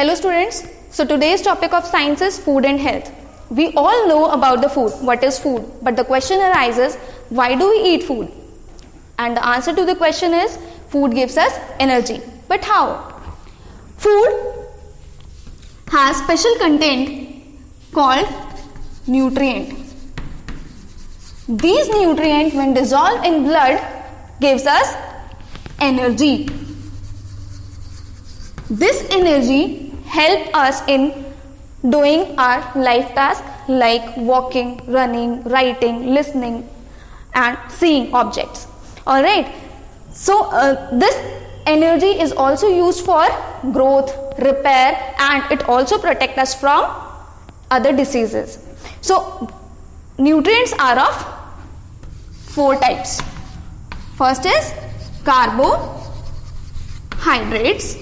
Hello students, so today's topic of science is food and health. We all know about the food, what is food, but the question arises, why do we eat food? And the answer to the question is, food gives us energy. But how? Food has special content called nutrient. These nutrients when dissolved in blood gives us energy. This energy helps us in doing our life tasks like walking, running, writing, listening and seeing objects. Alright, so this energy is also used for growth, repair and it also protects us from other diseases. So nutrients are of 4 types. First is carbohydrates.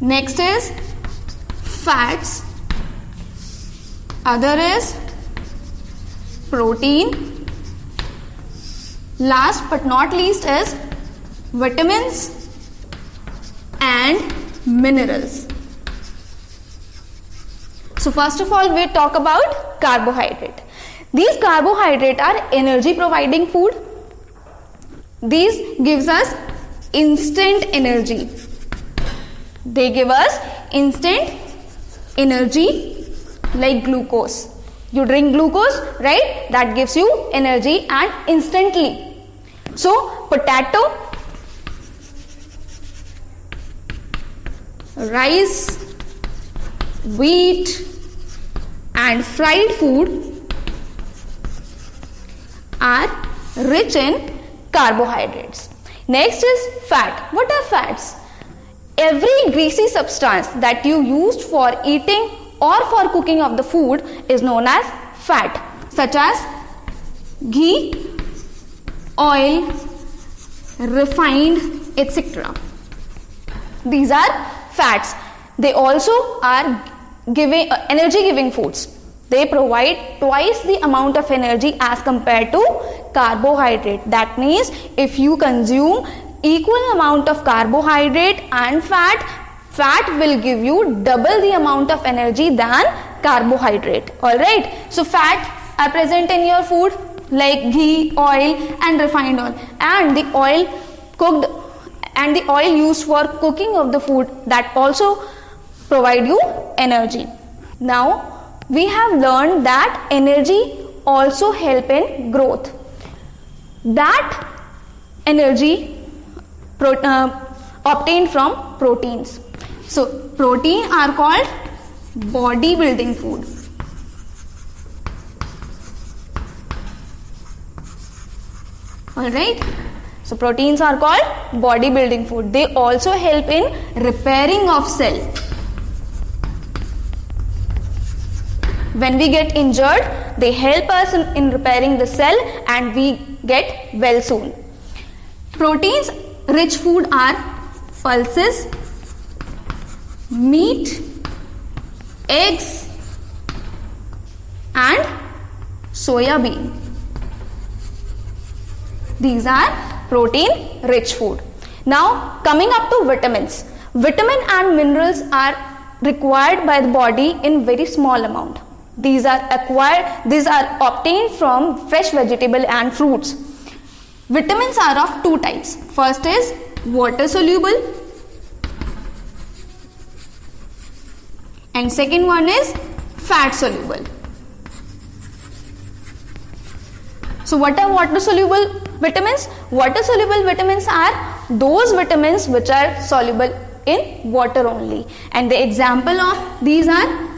Next is fats. Other is protein. Last but not least is vitamins and minerals. So first of all we talk about carbohydrate. These carbohydrates are energy providing food. These gives us instant energy. They give us instant energy like glucose. You drink glucose, right? That gives you energy and instantly. So potato, rice, wheat and fried food are rich in carbohydrates. Next is fat. What are fats? Every greasy substance that you used for eating or for cooking of the food is known as fat, such as ghee, oil, refined, etc. These are fats. They also are energy giving foods. They provide twice the amount of energy as compared to carbohydrate. That means if you consume equal amount of carbohydrate and fat will give you double the amount of energy than carbohydrate. Alright, so fat are present in your food like ghee, oil and refined oil, and the oil cooked and the oil used for cooking of the food, that also provide you energy. Now we have learned that energy also help in growth. That energy obtained from proteins. So protein are called body building food. Alright, so proteins are called body building food. They also help in repairing of cell. When we get injured, they help us in repairing the cell and we get well soon. Proteins rich food are pulses, meat, eggs and soya bean. These are protein rich food. Now coming up to vitamins. Vitamin and minerals are required by the body in very small amount. These are obtained from fresh vegetable and fruits. Vitamins are of 2 types. First is water soluble and second one is fat soluble. So what are water soluble vitamins? Water soluble vitamins are those vitamins which are soluble in water only, and the example of these are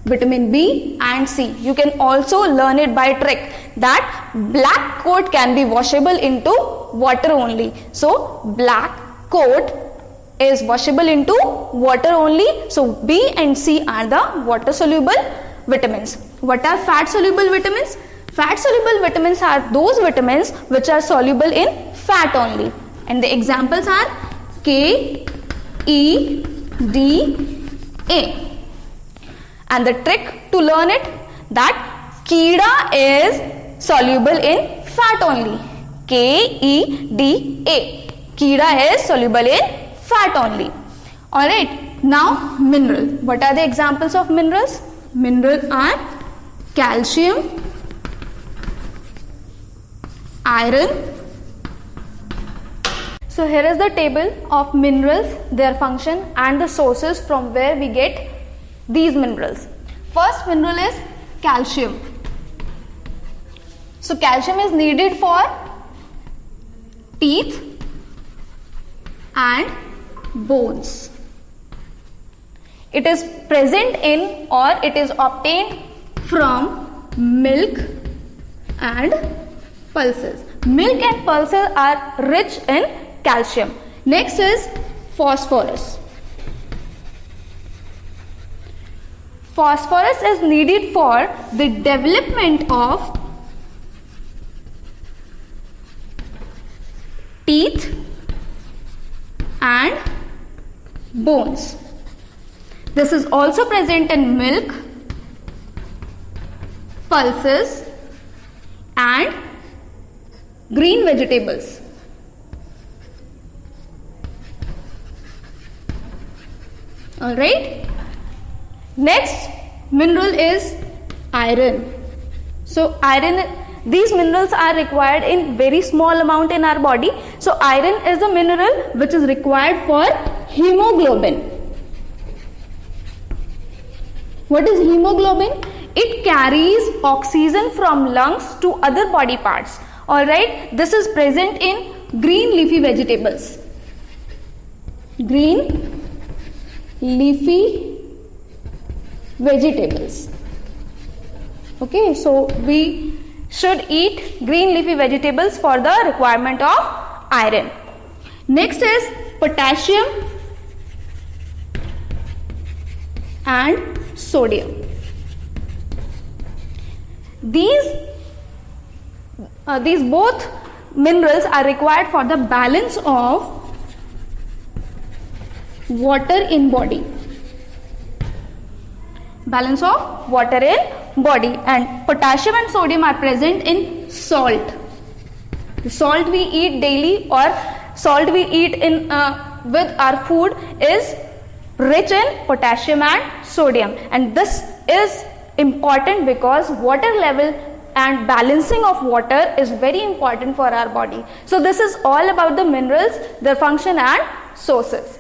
vitamin B and C. You can also learn it by trick that black coat can be washable into water only. So black coat is washable into water only. So B and C are the water soluble vitamins. What are fat soluble vitamins? Fat soluble vitamins are those vitamins which are soluble in fat only, and the examples are K, E, D, A. And the trick to learn it, that Keeda is soluble in fat only. K-E-D-A. Keeda is soluble in fat only. Alright. Now mineral. What are the examples of minerals? Minerals are calcium, iron. So here is the table of minerals, their function and the sources from where we get these minerals. First mineral is calcium. So calcium is needed for teeth and bones. It is present in or it is obtained from milk and pulses. Milk and pulses are rich in calcium. Next is phosphorus. Phosphorus is needed for the development of teeth and bones. This is also present in milk, pulses and green vegetables. Alright. Next mineral is iron. So these minerals are required in very small amount in our body. So iron is the mineral which is required for hemoglobin. What is hemoglobin? It carries oxygen from lungs to other body parts. Alright, this is present in green leafy vegetables. Green leafy vegetables. Okay, so we should eat green leafy vegetables for the requirement of iron. Next is potassium and sodium. These both minerals are required for the balance of water in body. Balance of water in body, and potassium and sodium are present in salt. The salt we eat daily or salt we eat in with our food is rich in potassium and sodium, and this is important because water level and balancing of water is very important for our body. So this is all about the minerals, their function and sources.